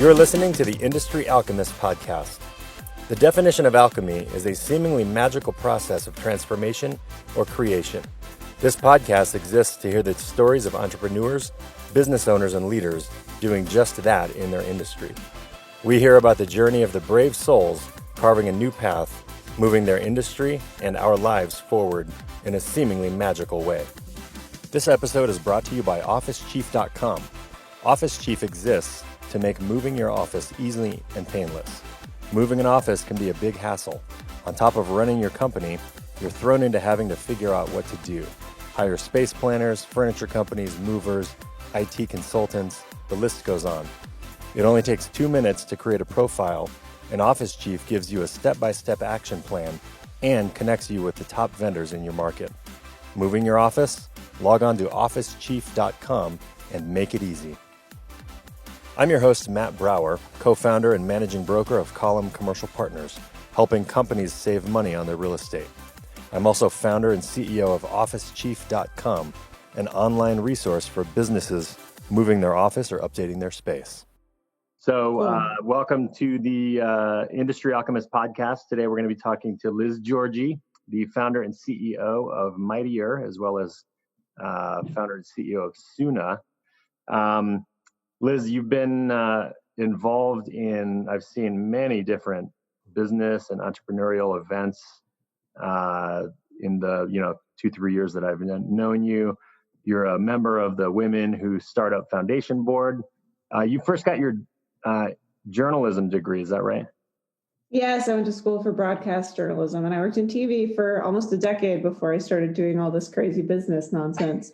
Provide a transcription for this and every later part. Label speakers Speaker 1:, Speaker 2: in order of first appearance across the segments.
Speaker 1: You're listening to the Industry Alchemist podcast. The definition of alchemy is a seemingly magical process of transformation or creation. This podcast exists to hear the stories of entrepreneurs, business owners, and leaders doing just that in their industry. We hear about the journey of the brave souls carving a new path, moving their industry and our lives forward in a seemingly magical way. This episode is brought to you by OfficeChief.com. Office Chief exists to make moving your office easy and painless. Moving an office can be a big hassle. On top of running your company, you're thrown into having to figure out what to do. Hire space planners, furniture companies, movers, IT consultants, the list goes on. It only takes 2 minutes to create a profile, and Office Chief gives you a step-by-step action plan and connects you with the top vendors in your market. Moving your office? Log on to OfficeChief.com and make it easy. I'm your host, Matt Brower, co-founder and managing broker of Column Commercial Partners, helping companies save money on their real estate. I'm also founder and CEO of OfficeChief.com, an online resource for businesses moving their office or updating their space. So welcome to the Industry Alchemist podcast. Today we're going to be talking to Liz Giorgi, the founder and CEO of Mighteor, as well as founder and CEO of Soona. Liz, you've been involved in, I've seen many different business and entrepreneurial events in the 2-3 years that I've known you. You're a member of the Women Who Startup Foundation board. You first got your journalism degree, is that right?
Speaker 2: Yes, I went to school for broadcast journalism, and I worked in TV for almost a decade before I started doing all this crazy business nonsense.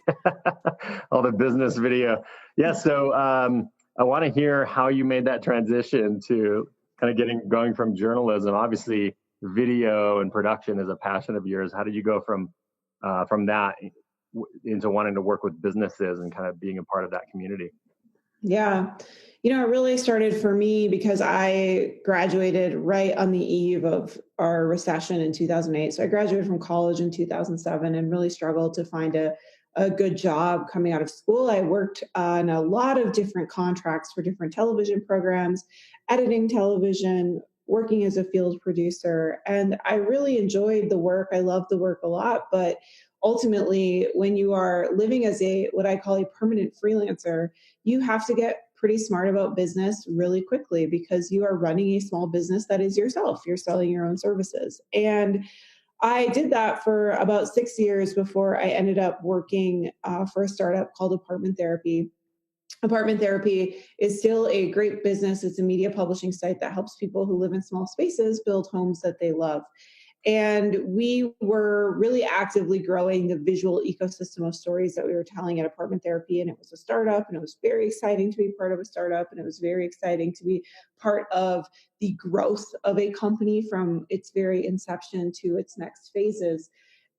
Speaker 1: All the business video. Yeah, so I want to hear how you made that transition to kind of going from journalism. Obviously, video and production is a passion of yours. How did you go from that into wanting to work with businesses and kind of being a part of that community?
Speaker 2: Yeah. It really started for me because I graduated right on the eve of our recession in 2008. So I graduated from college in 2007 and really struggled to find a good job coming out of school. I worked on a lot of different contracts for different television programs, editing television, working as a field producer. And I really enjoyed the work. I loved the work a lot. But ultimately, when you are living as what I call a permanent freelancer, you have to get pretty smart about business really quickly because you are running a small business that is yourself. You're selling your own services. And I did that for about 6 years before I ended up working for a startup called Apartment Therapy. Apartment Therapy is still a great business. It's a media publishing site that helps people who live in small spaces build homes that they love. And we were really actively growing the visual ecosystem of stories that we were telling at Apartment Therapy. And it was a startup, and it was very exciting to be part of a startup. And it was very exciting to be part of the growth of a company from its very inception to its next phases.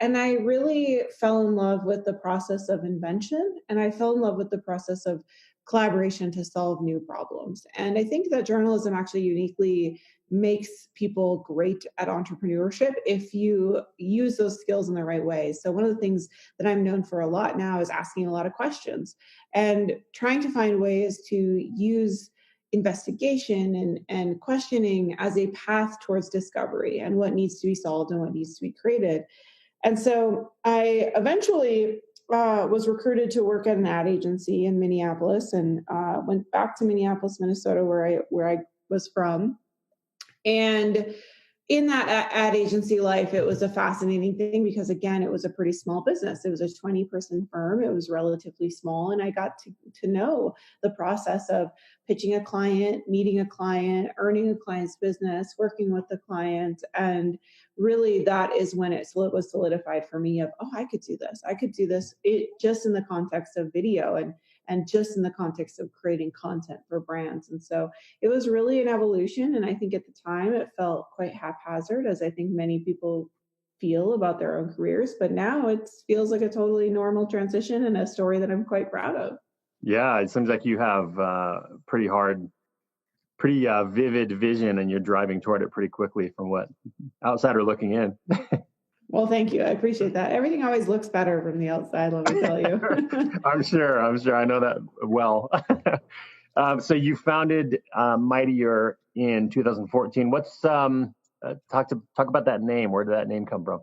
Speaker 2: And I really fell in love with the process of invention. And I fell in love with the process of collaboration to solve new problems. And I think that journalism actually uniquely makes people great at entrepreneurship if you use those skills in the right way. So one of the things that I'm known for a lot now is asking a lot of questions and trying to find ways to use investigation and questioning as a path towards discovery and what needs to be solved and what needs to be created. And so I eventually was recruited to work at an ad agency in Minneapolis and went back to Minneapolis, Minnesota, where I was from. And in that ad agency life, it was a fascinating thing because, again, it was a pretty small business. It was a 20-person firm. It was relatively small. And I got to know the process of pitching a client, meeting a client, earning a client's business, working with the client. And really, that is when it was solidified for me of, I could do this. I could do this just in the context of video and just in the context of creating content for brands. And so it was really an evolution. And I think at the time it felt quite haphazard, as I think many people feel about their own careers. But now it feels like a totally normal transition and a story that I'm quite proud of.
Speaker 1: Yeah, it seems like you have pretty vivid vision, and you're driving toward it pretty quickly from what outsider looking in.
Speaker 2: Well, thank you. I appreciate that. Everything always looks better from the outside, let me tell you.
Speaker 1: I'm sure. I know that well. So you founded Mighteor in 2014. What's talk about that name? Where did that name come from?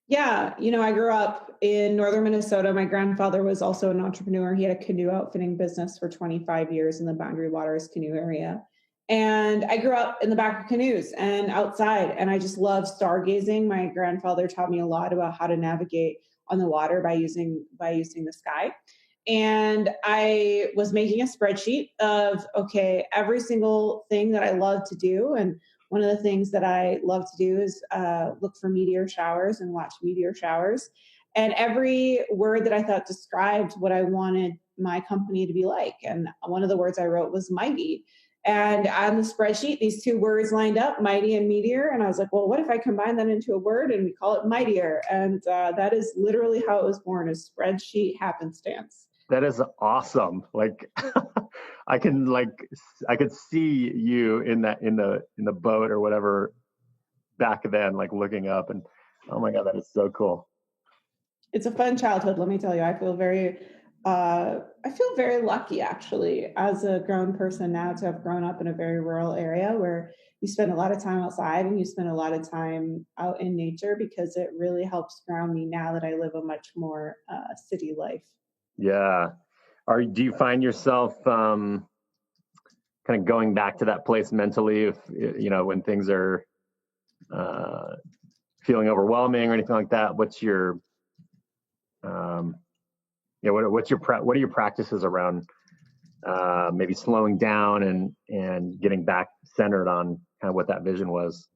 Speaker 2: Yeah, I grew up in northern Minnesota. My grandfather was also an entrepreneur. He had a canoe outfitting business for 25 years in the Boundary Waters canoe area. And I grew up in the back of canoes and outside, and I just love stargazing. My grandfather taught me a lot about how to navigate on the water by using the sky. And I was making a spreadsheet of, okay, every single thing that I love to do. And one of the things that I love to do is look for meteor showers and watch meteor showers. And every word that I thought described what I wanted my company to be like. And one of the words I wrote was mighty. And on the spreadsheet, these two words lined up, mighty and meteor. And I was like, well, what if I combine that into a word and we call it Mighteor? And that is literally how it was born, a spreadsheet happenstance.
Speaker 1: That is awesome. Like I could see you in the boat or whatever back then, like looking up, and oh my God, that is so cool.
Speaker 2: It's a fun childhood, let me tell you. I feel very lucky, actually, as a grown person now, to have grown up in a very rural area where you spend a lot of time outside and you spend a lot of time out in nature, because it really helps ground me now that I live a much more city life.
Speaker 1: Yeah. Do you find yourself kind of going back to that place mentally, if when things are feeling overwhelming or anything like that? What's your what are your practices around maybe slowing down and getting back centered on kind of what that vision was?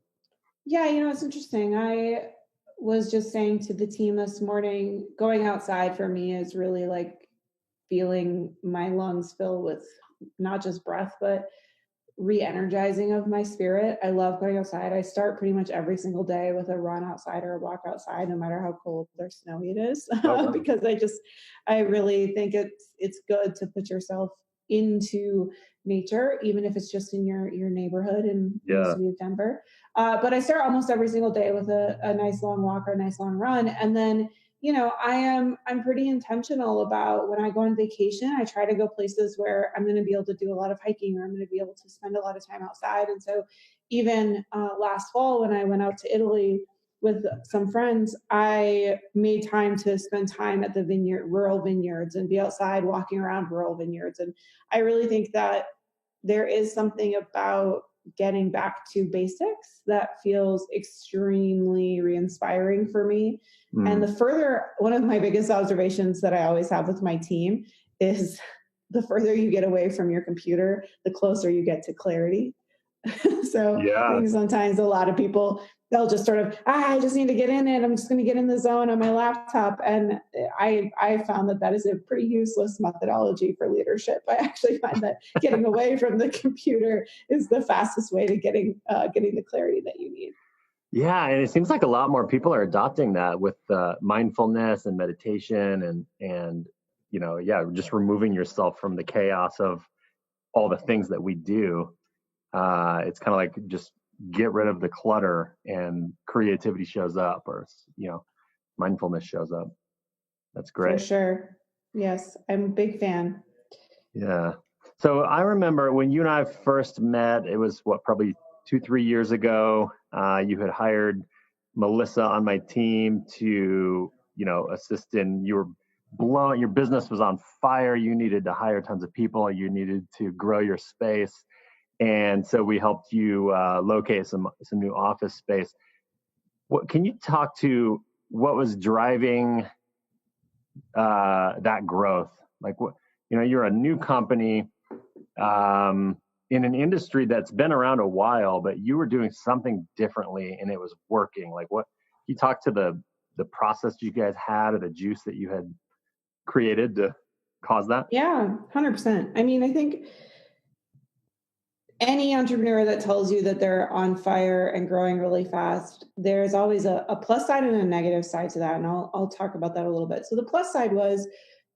Speaker 2: Yeah, it's interesting. I was just saying to the team this morning, going outside for me is really like feeling my lungs fill with not just breath, but re-energizing of my spirit. I love going outside. I start pretty much every single day with a run outside or a walk outside, no matter how cold or snowy it is,
Speaker 1: Oh, wow.
Speaker 2: because I really think it's good to put yourself into nature, even if it's just in your neighborhood in the city of Denver. But I start almost every single day with a nice long walk or a nice long run, and then I'm pretty intentional about when I go on vacation. I try to go places where I'm going to be able to do a lot of hiking, or I'm going to be able to spend a lot of time outside. And so even last fall, when I went out to Italy with some friends, I made time to spend time at the rural vineyards, and be outside walking around rural vineyards. And I really think that there is something about getting back to basics that feels extremely re-inspiring for me. And one of my biggest observations that I always have with my team is the further you get away from your computer, the closer you get to clarity. So I think sometimes a lot of people, they'll just sort of, I just need to get in it. I'm just going to get in the zone on my laptop. And I found that is a pretty useless methodology for leadership. I actually find that getting away from the computer is the fastest way to getting the clarity that you need.
Speaker 1: Yeah, and it seems like a lot more people are adopting that with mindfulness and meditation and just removing yourself from the chaos of all the things that we do. It's kind of like just get rid of the clutter and creativity shows up, or mindfulness shows up. That's great.
Speaker 2: For sure. Yes, I'm a big fan.
Speaker 1: Yeah. So I remember when you and I first met, it was probably 2-3 years ago. You had hired Melissa on my team to, assist in, your business was on fire. You needed to hire tons of people. You needed to grow your space. And so we helped you locate some new office space. Can you talk to what was driving that growth? Like, you're a new company in an industry that's been around a while, but you were doing something differently and it was working. Like, what? Can you talk to the process you guys had, or the juice that you had created to cause that?
Speaker 2: Yeah, 100%. I mean, I think any entrepreneur that tells you that they're on fire and growing really fast, there's always a plus side and a negative side to that. And I'll talk about that a little bit. So the plus side was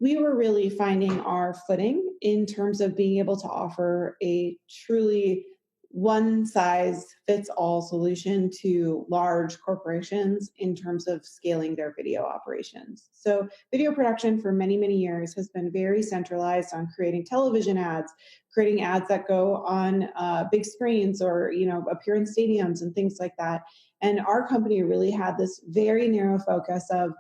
Speaker 2: we were really finding our footing in terms of being able to offer a truly one size fits all solution to large corporations in terms of scaling their video operations. So video production for many, many years has been very centralized on creating television ads, creating ads that go on big screens or, appear in stadiums and things like that. And our company really had this very narrow focus of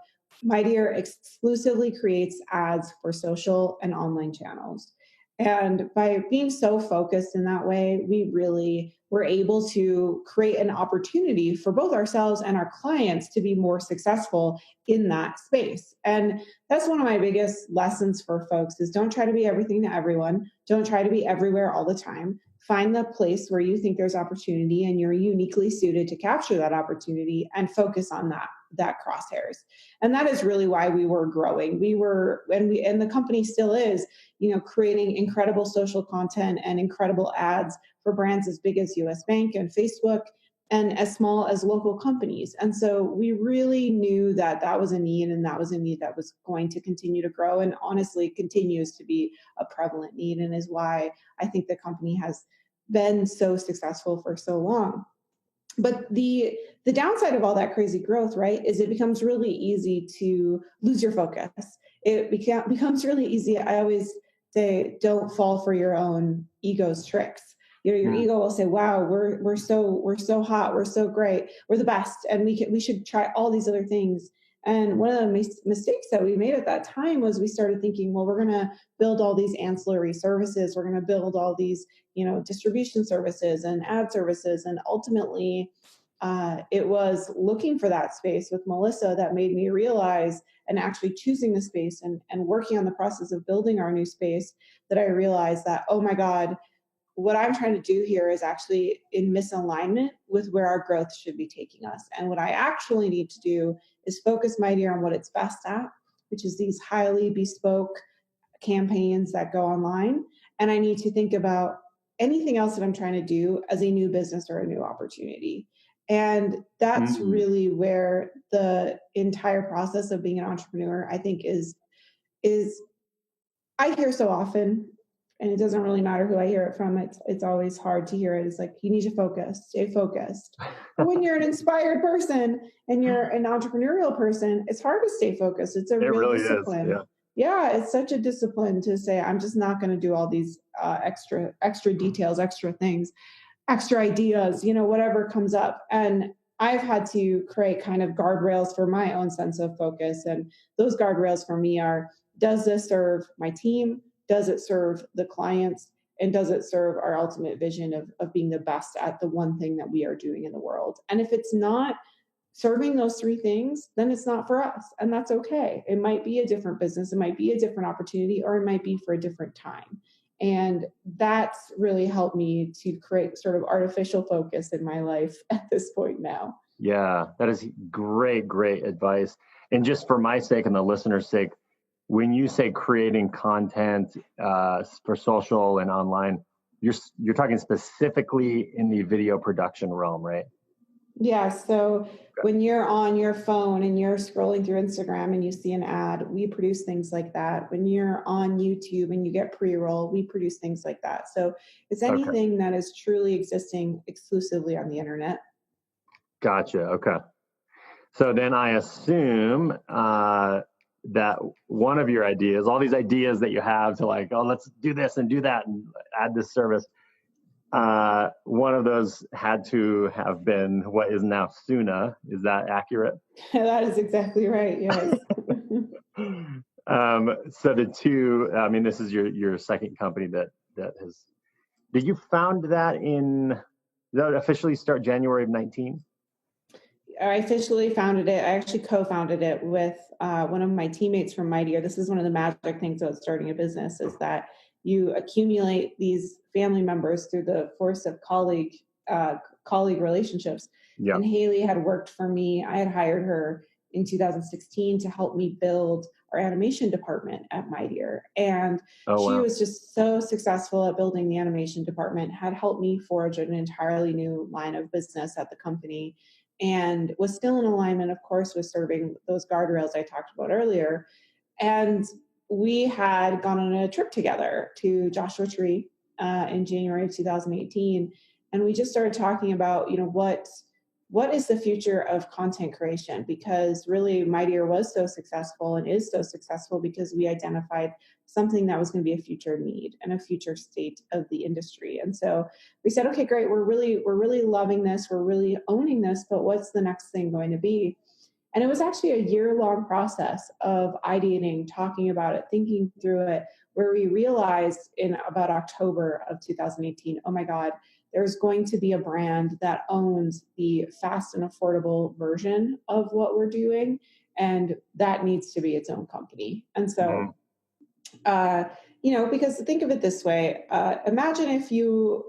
Speaker 2: Mighteor exclusively creates ads for social and online channels. And by being so focused in that way, we really were able to create an opportunity for both ourselves and our clients to be more successful in that space. And that's one of my biggest lessons for folks is don't try to be everything to everyone. Don't try to be everywhere all the time. Find the place where you think there's opportunity and you're uniquely suited to capture that opportunity and focus on that crosshairs. And that is really why we were growing. And the company still is, creating incredible social content and incredible ads for brands as big as US Bank and Facebook and as small as local companies. And so we really knew that that was a need, and that was a need that was going to continue to grow and honestly continues to be a prevalent need, and is why I think the company has been so successful for so long. But the downside of all that crazy growth, right, is it becomes really easy to lose your focus. It becomes really easy. I always say, don't fall for your own ego's tricks. Your ego will say, "Wow, we're so hot, we're so great, we're the best, and we should try all these other things." And one of the mistakes that we made at that time was we started thinking, well, we're going to build all these ancillary services. We're going to build all these, distribution services and ad services. And ultimately, it was looking for that space with Melissa that made me realize, and actually choosing the space and working on the process of building our new space, that I realized that, oh my God, what I'm trying to do here is actually in misalignment with where our growth should be taking us. And what I actually need to do is focus Mighteor on what it's best at, which is these highly bespoke campaigns that go online. And I need to think about anything else that I'm trying to do as a new business or a new opportunity. And that's really where the entire process of being an entrepreneur, I think, is I hear so often, and it doesn't really matter who I hear it from. It's always hard to hear it. It's like, you need to focus, stay focused. But when you're an inspired person and you're an entrepreneurial person, it's hard to stay focused. It's a real discipline.
Speaker 1: Is, yeah.
Speaker 2: It's such a discipline to say, I'm just not going to do all these extra details, extra things, extra ideas, whatever comes up. And I've had to create kind of guardrails for my own sense of focus. And those guardrails for me are, does this serve my team? Does it serve the clients? And does it serve our ultimate vision of being the best at the one thing that we are doing in the world? And if it's not serving those three things, then it's not for us. And that's okay. It might be a different business. It might be a different opportunity, or it might be for a different time. And that's really helped me to create sort of artificial focus in my life at this point now.
Speaker 1: Yeah, that is great advice. And just for my sake and the listener's sake, when you say creating content for social and online, you're talking specifically in the video production realm, right?
Speaker 2: Yeah. So when you're on your phone and you're scrolling through Instagram and you see an ad, we produce things like that. When you're on YouTube and you get pre-roll, we produce things like that. So it's anything that is truly existing exclusively on the internet.
Speaker 1: Gotcha. Okay. So then I assume that one of your ideas, all these ideas that you have to like, oh, let's do this and do that and add this service. One of those had to have been what is now Soona. Is that accurate?
Speaker 2: That is exactly right. Yes.
Speaker 1: So the two, I mean, this is your second company that has, did you found that that officially start January of 19?
Speaker 2: I officially founded it. I actually co-founded it with one of my teammates from Mighteor. This is one of the magic things about starting a business, is that you accumulate these family members through the force of colleague relationships. Yep. And Haley had worked for me. I had hired her in 2016 to help me build our animation department at Mighteor. And she was just so successful at building the animation department, had helped me forge an entirely new line of business at the company, and was still in alignment, of course, with serving those guardrails I talked about earlier. And we had gone on a trip together to Joshua Tree in January of 2018. And we just started talking about, what is the future of content creation? Because really Mighteor was so successful and is so successful because we identified something that was going to be a future need and a future state of the industry. And so we said, okay, great. We're really loving this. We're really owning this, but what's the next thing going to be? And it was actually a year-long process of ideating, talking about it, thinking through it, where we realized in about October of 2018, oh my God, there's going to be a brand that owns the fast and affordable version of what we're doing, and that needs to be its own company. And so, because think of it this way, imagine if you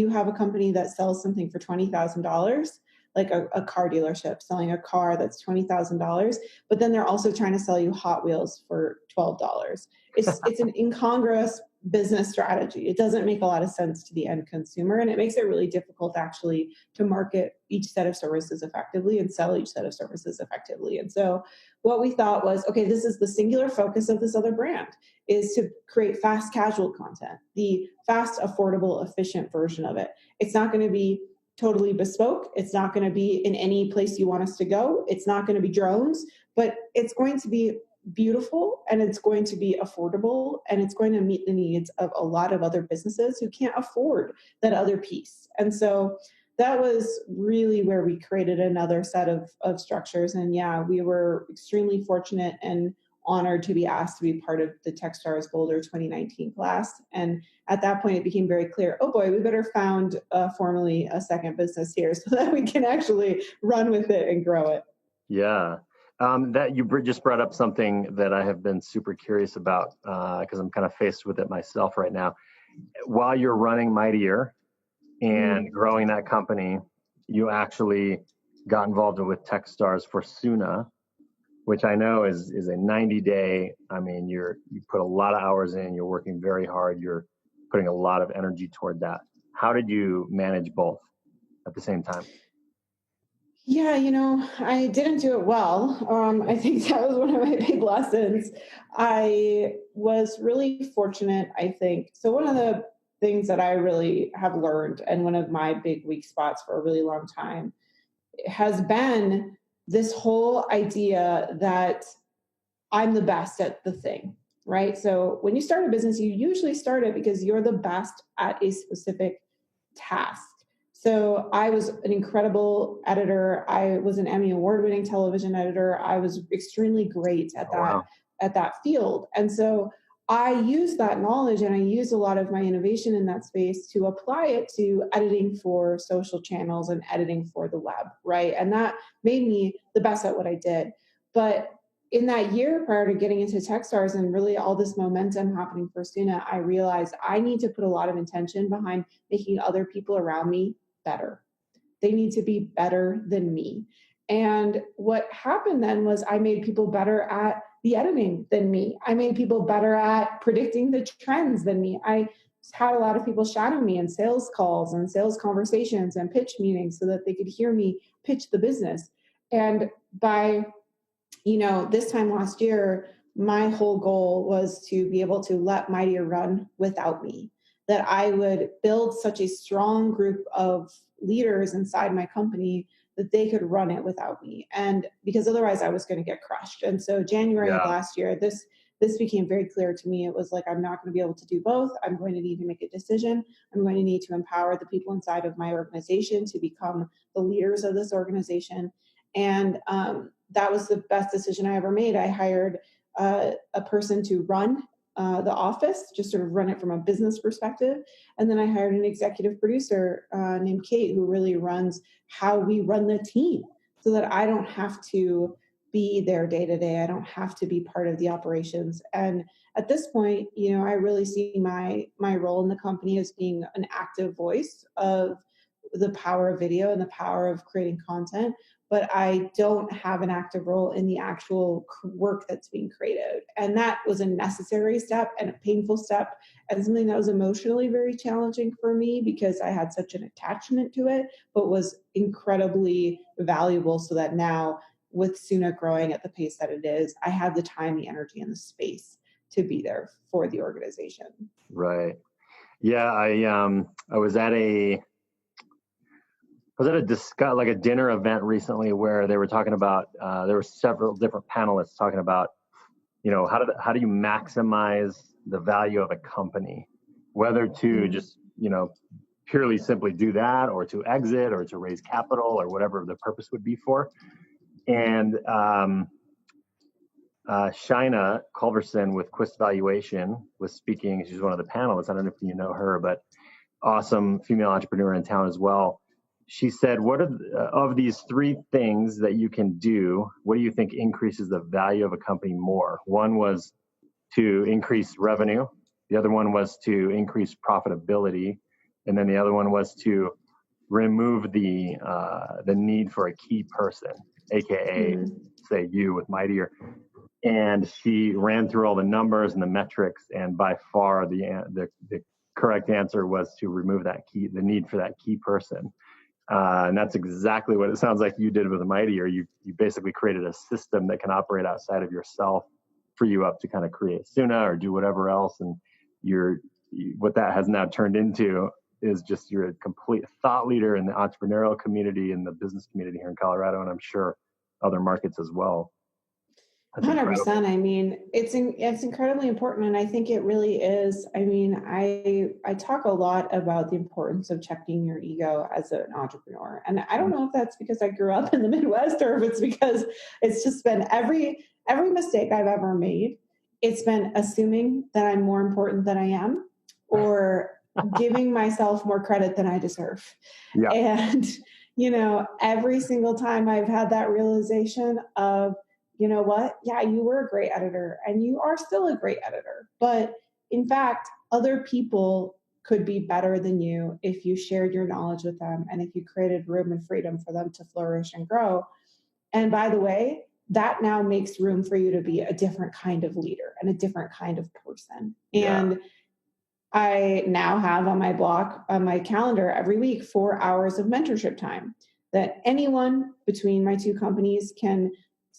Speaker 2: have a company that sells something for $20,000, like a car dealership selling a car that's $20,000, but then they're also trying to sell you Hot Wheels for $12. It's an incongruous business strategy. It doesn't make a lot of sense to the end consumer, and it makes it really difficult actually to market each set of services effectively and sell each set of services effectively. And so what we thought was, okay, this is the singular focus of this other brand, is to create fast casual content, the fast, affordable, efficient version of it. It's not going to be totally bespoke. It's not going to be in any place you want us to go. It's not going to be drones, but it's going to be beautiful, and it's going to be affordable, and it's going to meet the needs of a lot of other businesses who can't afford that other piece. And so that was really where we created another set of structures. And yeah, we were extremely fortunate and honored to be asked to be part of the Techstars Boulder 2019 class. And at that point, it became very clear, oh boy, we better found formally a second business here so that we can actually run with it and grow it.
Speaker 1: Yeah. That you just brought up something that I have been super curious about because I'm kind of faced with it myself right now. While you're running Mighteor and growing that company, you actually got involved with Techstars for Soona, which I know is a 90-day. I mean, you put a lot of hours in. You're working very hard. You're putting a lot of energy toward that. How did you manage both at the same time?
Speaker 2: Yeah, I didn't do it well. I think that was one of my big lessons. I was really fortunate, I think. So one of the things that I really have learned, and one of my big weak spots for a really long time, has been this whole idea that I'm the best at the thing, right? So when you start a business, you usually start it because you're the best at a specific task. So I was an incredible editor. I was an Emmy award-winning television editor. I was extremely great at that field. And so I use that knowledge, and I use a lot of my innovation in that space to apply it to editing for social channels and editing for the web, right? And that made me the best at what I did. But in that year prior to getting into Techstars and really all this momentum happening for Soona, I realized I need to put a lot of intention behind making other people around me better. They need to be better than me. And what happened then was I made people better at the editing than me. I made people better at predicting the trends than me. I had a lot of people shadow me in sales calls and sales conversations and pitch meetings so that they could hear me pitch the business. And by this time last year, my whole goal was to be able to let Mighteor run without me, that I would build such a strong group of leaders inside my company that they could run it without me. And because otherwise I was going to get crushed. And so January of last year, this became very clear to me. It was like, I'm not going to be able to do both. I'm going to need to make a decision. I'm going to need to empower the people inside of my organization to become the leaders of this organization. And that was the best decision I ever made. I hired a person to run the office, just sort of run it from a business perspective. And then I hired an executive producer named Kate, who really runs how we run the team so that I don't have to be there day to day. I don't have to be part of the operations. And at this point, I really see my role in the company as being an active voice of the power of video and the power of creating content, but I don't have an active role in the actual work that's being created. And that was a necessary step and a painful step and something that was emotionally very challenging for me because I had such an attachment to it, but was incredibly valuable so that now with Soona growing at the pace that it is, I have the time, the energy, and the space to be there for the organization.
Speaker 1: Right. Yeah, I was at a was at a dinner event recently where they were talking about, there were several different panelists talking about, how do you maximize the value of a company, whether to just, purely simply do that, or to exit, or to raise capital, or whatever the purpose would be for. And Shina Culverson with Quist Valuation was speaking. She's one of the panelists. I don't know if you know her, but awesome female entrepreneur in town as well. She said, what are of these three things that you can do, what do you think increases the value of a company more? One was to increase revenue. The other one was to increase profitability. And then the other one was to remove the need for a key person, AKA, say, you with Mighteor. And she ran through all the numbers and the metrics, and by far the correct answer was to remove the need for that key person. And that's exactly what it sounds like you did with Mighteor. You basically created a system that can operate outside of yourself, free you up to kind of create Soona or do whatever else. And what that has now turned into is just you're a complete thought leader in the entrepreneurial community and the business community here in Colorado, and I'm sure other markets as well.
Speaker 2: 100%. I mean, it's incredibly important. And I think it really is. I mean, I talk a lot about the importance of checking your ego as an entrepreneur. And I don't know if that's because I grew up in the Midwest, or if it's because it's just been every mistake I've ever made, it's been assuming that I'm more important than I am, or giving myself more credit than I deserve. Yeah. And, every single time I've had that realization of, you know what? Yeah, you were a great editor, and you are still a great editor. But in fact, other people could be better than you if you shared your knowledge with them, and if you created room and freedom for them to flourish and grow. And by the way, that now makes room for you to be a different kind of leader and a different kind of person. Yeah. And I now have on my calendar every week, 4 hours of mentorship time that anyone between my two companies can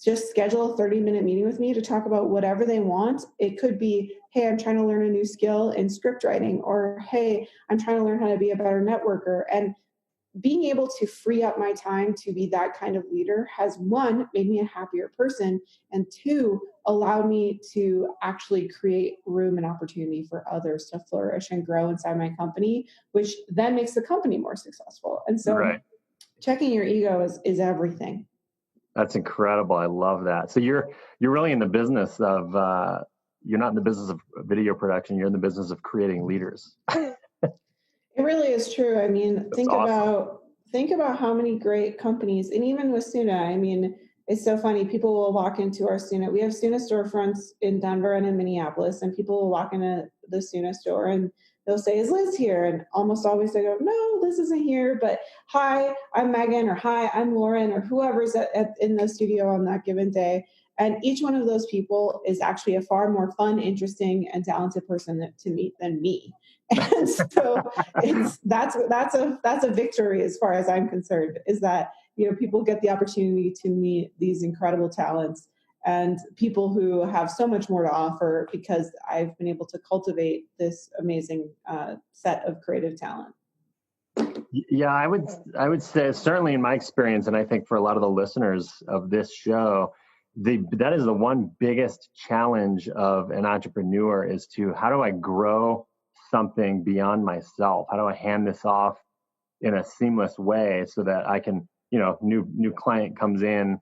Speaker 2: just schedule a 30-minute meeting with me to talk about whatever they want. It could be, hey, I'm trying to learn a new skill in script writing, or hey, I'm trying to learn how to be a better networker. And being able to free up my time to be that kind of leader has, one, made me a happier person, and two, allowed me to actually create room and opportunity for others to flourish and grow inside my company, which then makes the company more successful. And so checking your ego is everything.
Speaker 1: That's incredible. I love that. So you're really in the business of, you're not in the business of video production. You're in the business of creating leaders.
Speaker 2: It really is true. I mean, think about how many great companies, and even with Soona, I mean, it's so funny. People will walk into our Soona. We have Soona storefronts in Denver and in Minneapolis, and people will walk into the Soona store and they'll say, "Is Liz here?" And almost always they go, "No, Liz isn't here, but hi, I'm Megan," or "Hi, I'm Lauren," or whoever's in the studio on that given day. And each one of those people is actually a far more fun, interesting, and talented person to meet than me. And so that's a victory as far as I'm concerned, is that, people get the opportunity to meet these incredible talents and people who have so much more to offer because I've been able to cultivate this amazing set of creative talent.
Speaker 1: Yeah, I would say, certainly in my experience, and I think for a lot of the listeners of this show, that is the one biggest challenge of an entrepreneur, is to, how do I grow something beyond myself? How do I hand this off in a seamless way so that I can, new client comes in,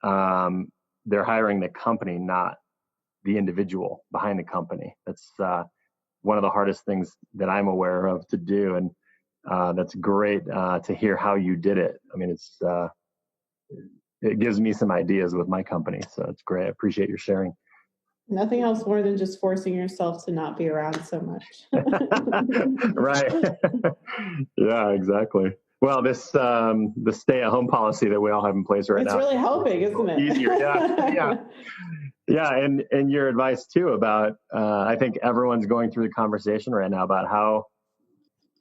Speaker 1: they're hiring the company, not the individual behind the company. That's one of the hardest things that I'm aware of to do. And that's great to hear how you did it. I mean, it gives me some ideas with my company. So it's great. I appreciate your sharing.
Speaker 2: Nothing else more than just forcing yourself to not be around so much.
Speaker 1: Right. Yeah, exactly. Well, the stay-at-home policy that we all have in place right now.
Speaker 2: It's really helping, isn't it?
Speaker 1: Easier, yeah. Yeah, and your advice too about, I think everyone's going through the conversation right now about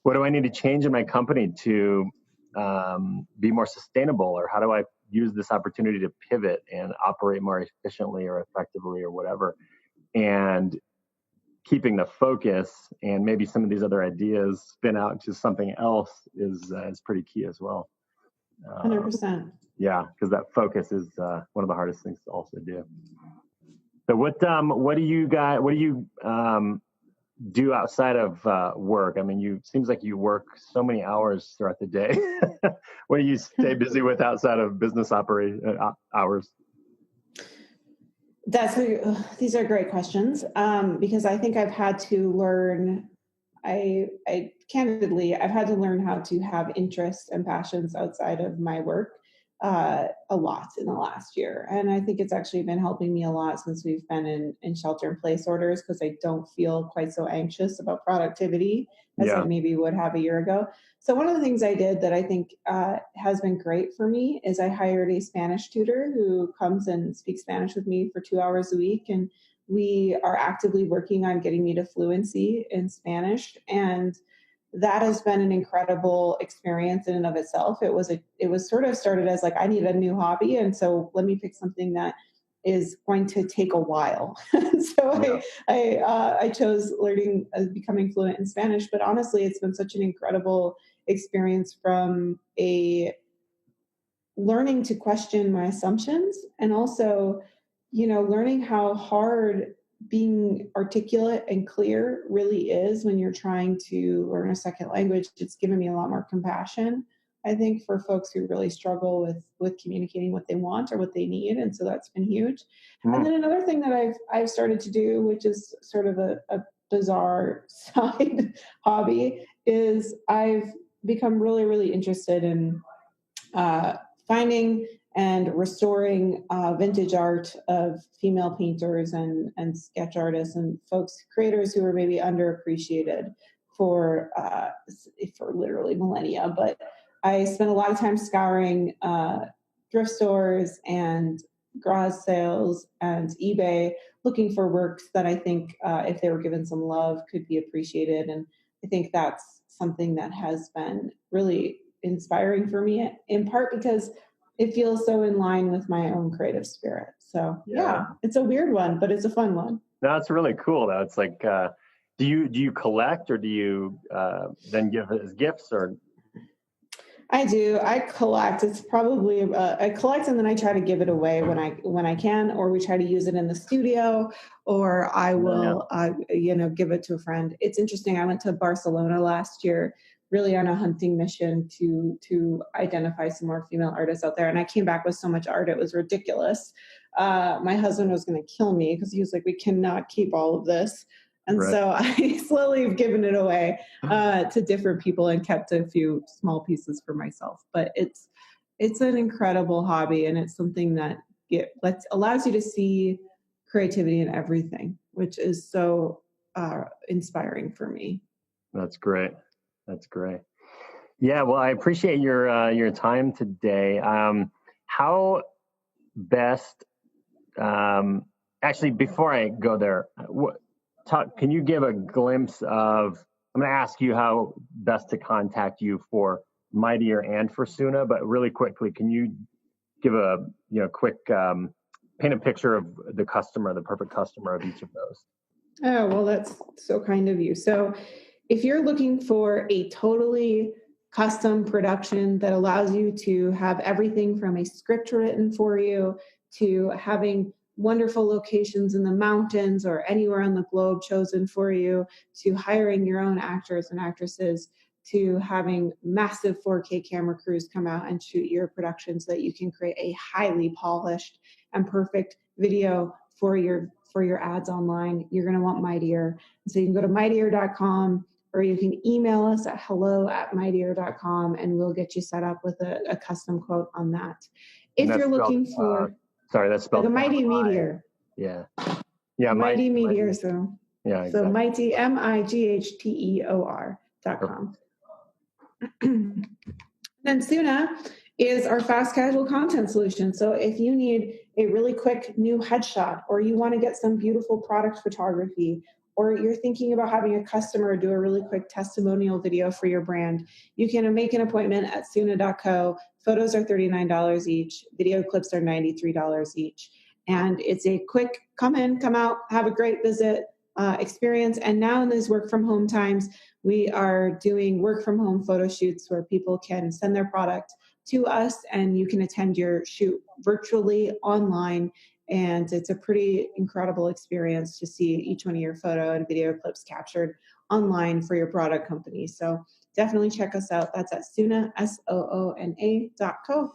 Speaker 1: what do I need to change in my company to be more sustainable, or how do I use this opportunity to pivot and operate more efficiently or effectively or whatever, and keeping the focus and maybe some of these other ideas spin out to something else is pretty key as well.
Speaker 2: 100%.
Speaker 1: Yeah, because that focus is one of the hardest things to also do. So what do you do outside of work? I mean, seems like you work so many hours throughout the day. What do you stay busy with outside of business hours?
Speaker 2: These are great questions, because I think I've had to learn. Candidly, I've had to learn how to have interests and passions outside of my work a lot in the last year. And I think it's actually been helping me a lot since we've been in shelter in place orders, because I don't feel quite so anxious about productivity as I maybe would have a year ago. So one of the things I did that I think has been great for me is I hired a Spanish tutor who comes and speaks Spanish with me for 2 hours a week. And we are actively working on getting me to fluency in Spanish. And that has been an incredible experience in and of itself. It was sort of started as like, I need a new hobby. And so let me pick something that is going to take a while. So I chose becoming fluent in Spanish, but honestly, it's been such an incredible experience from learning to question my assumptions, and also, learning how hard being articulate and clear really is when you're trying to learn a second language. It's given me a lot more compassion, I think, for folks who really struggle with communicating what they want or what they need. And so that's been huge. And then another thing that I've started to do, which is sort of a bizarre side hobby, is I've become really, really interested in finding and restoring vintage art of female painters and sketch artists and creators who are maybe underappreciated for literally millennia. But I spent a lot of time scouring thrift stores and garage sales and eBay, looking for works that I think, if they were given some love, could be appreciated. And I think that's something that has been really inspiring for me, in part because it feels so in line with my own creative spirit. So yeah, it's a weird one, but it's a fun one.
Speaker 1: No, it's really cool though. It's like, do you collect, or do you then give it as gifts? Or
Speaker 2: I do. I collect. It's probably I collect, and then I try to give it away when I can, or we try to use it in the studio, or I will give it to a friend. It's interesting. I went to Barcelona last year, really on a hunting mission to identify some more female artists out there. And I came back with so much art, it was ridiculous. My husband was going to kill me because he was like, we cannot keep all of this. And so I slowly have given it away to different people and kept a few small pieces for myself. But it's an incredible hobby, and it's something that allows you to see creativity in everything, which is so inspiring for me.
Speaker 1: That's great. That's great. Yeah, well, I appreciate your time today. How best? Actually, before I go there, can you give a glimpse of? I'm going to ask you how best to contact you for Mighteor and for Soona, but really quickly, can you give a quick paint a picture of the perfect customer of each of those?
Speaker 2: Oh, well, that's so kind of you. So if you're looking for a totally custom production that allows you to have everything from a script written for you to having wonderful locations in the mountains or anywhere on the globe chosen for you, to hiring your own actors and actresses, to having massive 4K camera crews come out and shoot your production so that you can create a highly polished and perfect video for your ads online, you're going to want Mighteor. So you can go to Mighteor.com, or you can email us at hello@Mighteor.com, and we'll get you set up with a custom quote on that. If you're looking for...
Speaker 1: sorry, that's spelled...
Speaker 2: Like a Mighty Meteor.
Speaker 1: Yeah.
Speaker 2: Mighty Meteor, so...
Speaker 1: Yeah,
Speaker 2: exactly. So Mighty, Mighteor.com. Then Soona is our fast casual content solution. So if you need a really quick new headshot, or you want to get some beautiful product photography, or you're thinking about having a customer do a really quick testimonial video for your brand, you can make an appointment at Soona.co. Photos are $39 each. Video clips are $93 each. And it's a quick come in, come out, have a great visit experience. And now in these work from home times, we are doing work from home photo shoots where people can send their product to us, and you can attend your shoot virtually online. And it's a pretty incredible experience to see each one of your photo and video clips captured online for your product company. So definitely check us out. That's at Soona, SOONA.co.